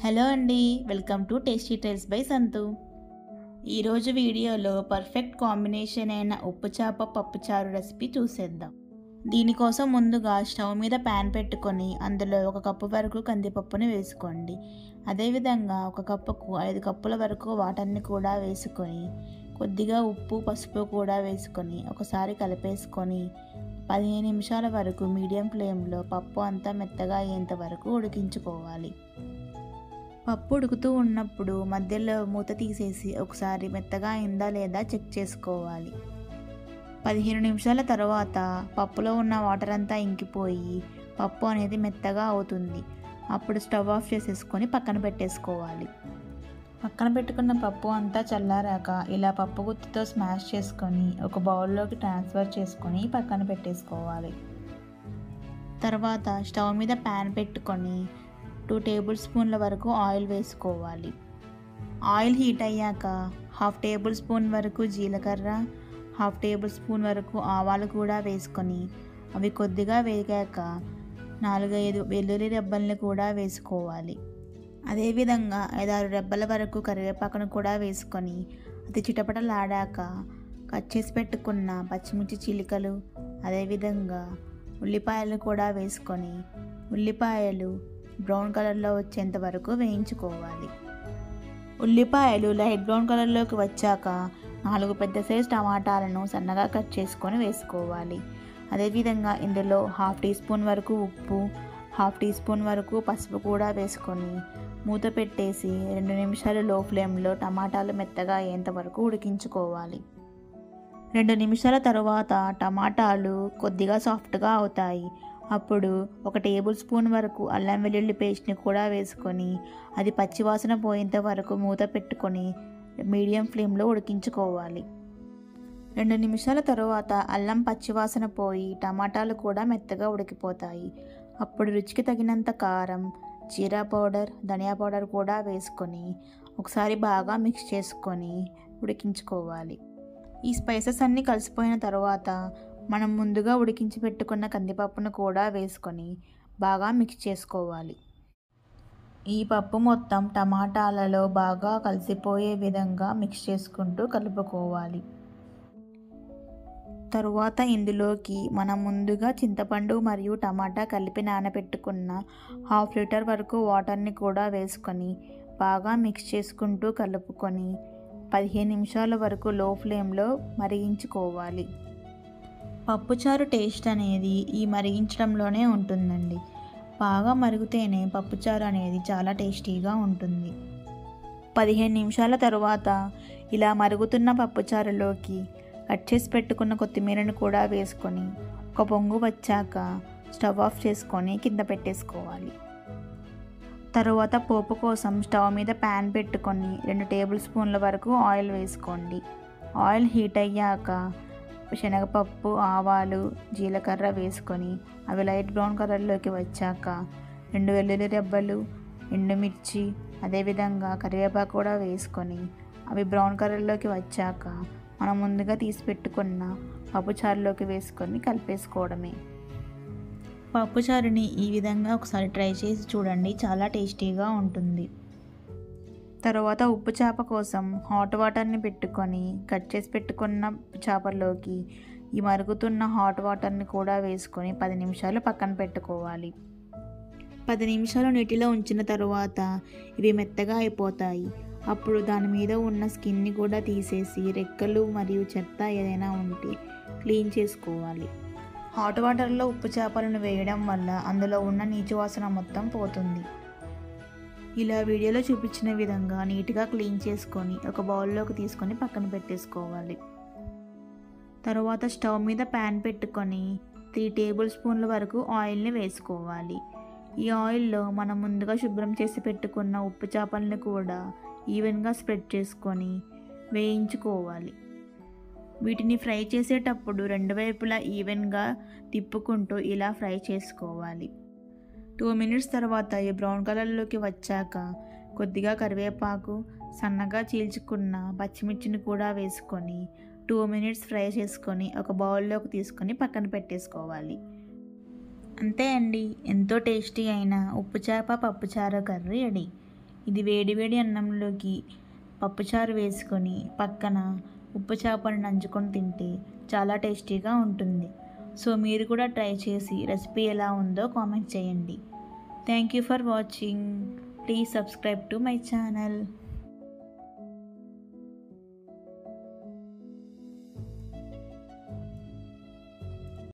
Hello అండి, welcome to tasty tiles by సంతు. ఈరోజు వీడియోలో పర్ఫెక్ట్ కాంబినేషన్ అయిన ఉప్పు చేప పప్పుచారు రెసిపీ చూసేద్దాం. దీనికోసం ముందుగా స్టవ్ మీద ప్యాన్ పెట్టుకొని అందులో 1 కప్పు వరకు కందిపప్పుని వేసుకోండి. అదేవిధంగా 1 కప్పుకు 5 కప్పుల వరకు వాటర్ని కూడా వేసుకొని కొద్దిగా ఉప్పు పసుపు కూడా వేసుకొని ఒకసారి కలిపేసుకొని 15 నిమిషాల వరకు మీడియం ఫ్లేమ్లో పప్పు అంతా మెత్తగా అయ్యేంత వరకు ఉడికించుకోవాలి. పప్పు ఉడుకుతూ ఉన్నప్పుడు మధ్యలో మూత తీసేసి ఒకసారి మెత్తగా అయిందా లేదా చెక్ చేసుకోవాలి. 15 నిమిషాల తర్వాత పప్పులో ఉన్న వాటర్ అంతా ఇంకిపోయి పప్పు అనేది మెత్తగా అవుతుంది. అప్పుడు స్టవ్ ఆఫ్ చేసేసుకొని పక్కన పెట్టేసుకోవాలి. పక్కన పెట్టుకున్న పప్పు అంతా చల్లారాక ఇలా పప్పు గుత్తితో స్మాష్ చేసుకొని ఒక బౌల్లోకి ట్రాన్స్ఫర్ చేసుకొని పక్కన పెట్టేసుకోవాలి. తర్వాత స్టవ్ మీద ప్యాన్ పెట్టుకొని 2 టేబుల్ స్పూన్ల వరకు ఆయిల్ వేసుకోవాలి. ఆయిల్ హీట్ అయ్యాక 1/2 టేబుల్ స్పూన్ వరకు జీలకర్ర, 1/2 టేబుల్ స్పూన్ వరకు ఆవాలు కూడా వేసుకొని అవి కొద్దిగా వేగాక 4-5 వెల్లుల్లి రెబ్బల్ని కూడా వేసుకోవాలి. అదేవిధంగా 5-6 రెబ్బల వరకు కరివేపాకును కూడా వేసుకొని అది చిటపటలాడాక కట్ చేసి పెట్టుకున్న పచ్చిమిర్చి చీలికలు అదేవిధంగా ఉల్లిపాయలు కూడా వేసుకొని ఉల్లిపాయలు బ్రౌన్ కలర్లో వచ్చేంత వరకు వేయించుకోవాలి. ఉల్లిపాయలు లైట్ బ్రౌన్ కలర్లోకి వచ్చాక 4 పెద్ద సైజు టమాటాలను సన్నగా కట్ చేసుకొని వేసుకోవాలి. అదేవిధంగా ఇందులో 1/2 టీ స్పూన్ వరకు ఉప్పు, 1/2 టీ స్పూన్ వరకు పసుపు కూడా వేసుకొని మూత పెట్టేసి 2 నిమిషాలు లో ఫ్లేమ్లో టమాటాలు మెత్తగా అయ్యేంత వరకు ఉడికించుకోవాలి. 2 నిమిషాల తర్వాత టమాటాలు కొద్దిగా సాఫ్ట్గా అవుతాయి. అప్పుడు 1 టేబుల్ స్పూన్ వరకు అల్లం వెల్లుల్లి పేస్ట్ని కూడా వేసుకొని అది పచ్చివాసన పోయేంత వరకు మూత పెట్టుకొని మీడియం ఫ్లేమ్లో ఉడికించుకోవాలి. 2 నిమిషాల తర్వాత అల్లం పచ్చివాసన పోయి టమాటాలు కూడా మెత్తగా ఉడికిపోతాయి. అప్పుడు రుచికి తగినంత కారం, జీరా పౌడర్, ధనియా పౌడర్ కూడా వేసుకొని ఒకసారి బాగా మిక్స్ చేసుకొని ఉడికించుకోవాలి. ఈ స్పైసెస్ అన్నీ కలిసిపోయిన తర్వాత మనం ముందుగా ఉడికించి పెట్టుకున్న కందిపప్పును కూడా వేసుకొని బాగా మిక్స్ చేసుకోవాలి. ఈ పప్పు మొత్తం టమాటాలలో బాగా కలిసిపోయే విధంగా మిక్స్ చేసుకుంటూ కలుపుకోవాలి. తరువాత ఇందులోకి మనం ముందుగా చింతపండు మరియు టమాటా కలిపి నానబెట్టుకున్న 1/2 లీటర్ వరకు వాటర్ని కూడా వేసుకొని బాగా మిక్స్ చేసుకుంటూ కలుపుకొని 15 నిమిషాల వరకు లో ఫ్లేమ్లో మరిగించుకోవాలి. పప్పుచారు టేస్ట్ అనేది ఈ మరిగించడంలోనే ఉంటుందండి. బాగా మరిగితేనే పప్పుచారు అనేది చాలా టేస్టీగా ఉంటుంది. 15 నిమిషాల తర్వాత ఇలా మరుగుతున్న పప్పుచారులోకి కట్ చేసి పెట్టుకున్న కొత్తిమీరను కూడా వేసుకొని ఒక పొంగు వచ్చాక స్టవ్ ఆఫ్ చేసుకొని కింద పెట్టేసుకోవాలి. తరువాత పోపు కోసం స్టవ్ మీద ప్యాన్ పెట్టుకొని 2 టేబుల్ స్పూన్ల వరకు ఆయిల్ వేసుకోండి. ఆయిల్ హీట్ అయ్యాక శనగపప్పు, ఆవాలు, జీలకర్ర వేసుకొని అవి లైట్ బ్రౌన్ కలర్లోకి వచ్చాక 2 వెల్లుల్లి రెబ్బలు, ఎండుమిర్చి అదేవిధంగా కరివేపాకు కూడా వేసుకొని అవి బ్రౌన్ కలర్లోకి వచ్చాక మనం ముందుగా తీసి పెట్టుకున్న పప్పుచారులోకి వేసుకొని కలిపేసుకోవడమే. పప్పుచారుని ఈ విధంగా ఒకసారి ట్రై చేసి చూడండి, చాలా టేస్టీగా ఉంటుంది. తర్వాత ఉప్పు చేప కోసం హాట్ వాటర్ని పెట్టుకొని కట్ చేసి పెట్టుకున్న చేపల్లోకి ఈ మరుగుతున్న హాట్ వాటర్ని కూడా వేసుకొని 10 నిమిషాలు పక్కన పెట్టుకోవాలి. 10 నిమిషాలు నీటిలో ఉంచిన తరువాత ఇవి మెత్తగా అయిపోతాయి. అప్పుడు దాని మీద ఉన్న స్కిన్ని కూడా తీసేసి రెక్కలు మరియు చెత్త ఏదైనా ఉంటే క్లీన్ చేసుకోవాలి. హాట్ వాటర్లో ఉప్పు చేపలను వేయడం వల్ల అందులో ఉన్న నీచు వాసన మొత్తం పోతుంది. ఇలా వీడియోలో చూపించిన విధంగా నీట్గా క్లీన్ చేసుకొని ఒక బౌల్లోకి తీసుకొని పక్కన పెట్టేసుకోవాలి. తరువాత స్టవ్ మీద ప్యాన్ పెట్టుకొని 3 టేబుల్ స్పూన్ల వరకు ఆయిల్ని వేసుకోవాలి. ఈ ఆయిల్లో మనం ముందుగా శుభ్రం చేసి పెట్టుకున్న ఉప్పు చేపలను కూడా ఈవెన్గా స్ప్రెడ్ చేసుకొని వేయించుకోవాలి. వీటిని ఫ్రై చేసేటప్పుడు 2 వైపులా ఈవెన్గా తిప్పుకుంటూ ఇలా ఫ్రై చేసుకోవాలి. 2 మినిట్స్ తర్వాత ఈ బ్రౌన్ కలర్లోకి వచ్చాక కొద్దిగా కరివేపాకు, సన్నగా చీల్చుకున్న పచ్చిమిర్చిని కూడా వేసుకొని 2 మినిట్స్ ఫ్రై చేసుకొని ఒక బౌల్లోకి తీసుకొని పక్కన పెట్టేసుకోవాలి. అంతే అండి, ఎంతో టేస్టీ అయిన ఉప్పు చేప పప్పుచారు కర్రీ రెడీ. ఇది వేడివేడి అన్నంలోకి పప్పుచారు వేసుకొని పక్కన ఉప్పు చేపను నంచుకొని తింటే చాలా టేస్టీగా ఉంటుంది. సో మీరు కూడా ట్రై చేసి రెసిపీ ఎలా ఉందో కామెంట్ చేయండి. Thank you for watching. Please subscribe to my channel.